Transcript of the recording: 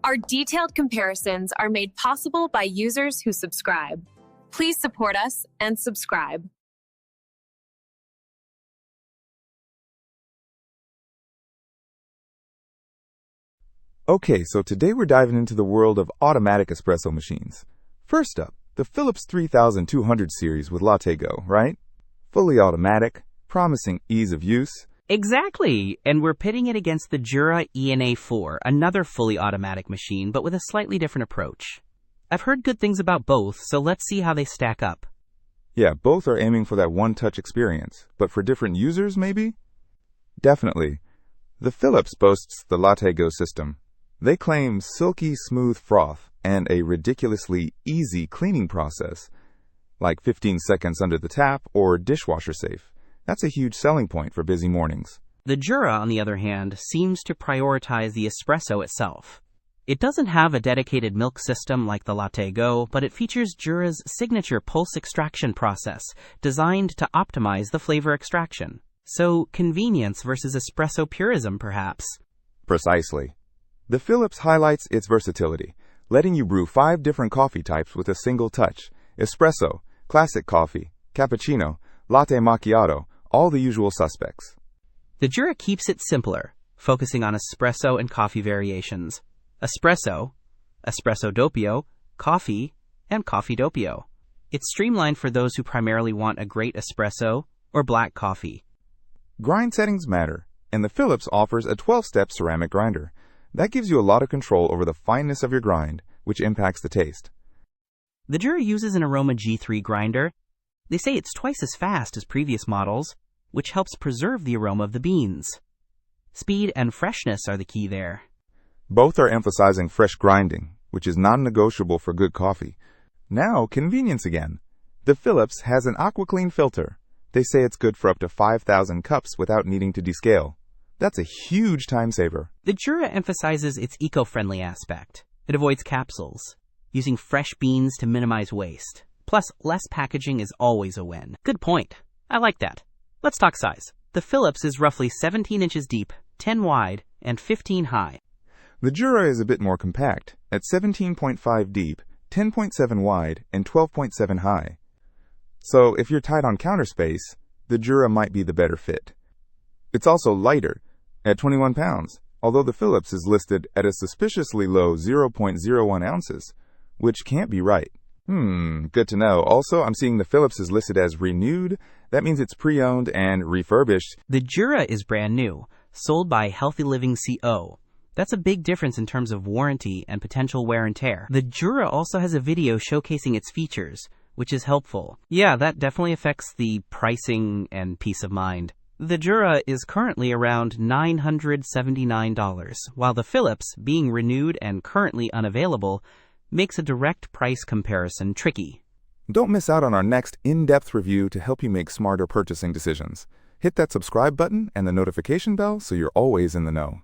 Our detailed comparisons are made possible by users who subscribe. Please support us and subscribe. Okay, so today we're diving into the world of automatic espresso machines. First up, the Philips 3200 series with LatteGo, right? Fully automatic, promising ease of use. Exactly, and we're pitting it against the Jura ENA 4, another fully automatic machine, but with a slightly different approach. I've heard good things about both, so let's see how they stack up. Yeah, both are aiming for that one-touch experience, but for different users, maybe? Definitely. The Philips boasts the LatteGo system. They claim silky smooth froth and a ridiculously easy cleaning process, like 15 seconds under the tap or dishwasher safe. That's a huge selling point for busy mornings. The Jura, on the other hand, seems to prioritize the espresso itself. It doesn't have a dedicated milk system like the LatteGo, but it features Jura's signature pulse extraction process, designed to optimize the flavor extraction. So, convenience versus espresso purism, perhaps. Precisely. The Philips highlights its versatility, letting you brew 5 different coffee types with a single touch: espresso, classic coffee, cappuccino, latte macchiato, all the usual suspects. The Jura keeps it simpler, focusing on espresso and coffee variations. Espresso, espresso doppio, coffee, and coffee doppio. It's streamlined for those who primarily want a great espresso or black coffee. Grind settings matter, and the Philips offers a 12-step ceramic grinder. That gives you a lot of control over the fineness of your grind, which impacts the taste. The Jura uses an Aroma G3 grinder. They say it's twice as fast as previous models, which helps preserve the aroma of the beans. Speed and freshness are the key there. Both are emphasizing fresh grinding, which is non-negotiable for good coffee. Now, convenience again. The Philips has an AquaClean filter. They say it's good for up to 5,000 cups without needing to descale. That's a huge time saver. The Jura emphasizes its eco-friendly aspect. It avoids capsules, using fresh beans to minimize waste. Plus, less packaging is always a win. Good point. I like that. Let's talk size. The Philips is roughly 17 inches deep, 10 wide, and 15 high. The Jura is a bit more compact, at 17.5 deep, 10.7 wide, and 12.7 high. So, if you're tight on counter space, the Jura might be the better fit. It's also lighter, at 21 pounds, although the Philips is listed at a suspiciously low 0.01 ounces, which can't be right. Good to know. Also, I'm seeing the Philips is listed as renewed. That means it's pre-owned and refurbished. The Jura is brand new, sold by Healthy Living CO. That's a big difference in terms of warranty and potential wear and tear. The Jura also has a video showcasing its features, which is helpful. Yeah, that definitely affects the pricing and peace of mind. The Jura is currently around $979, while the Philips, being renewed and currently unavailable, makes a direct price comparison tricky. Don't miss out on our next in-depth review to help you make smarter purchasing decisions. Hit that subscribe button and the notification bell so you're always in the know.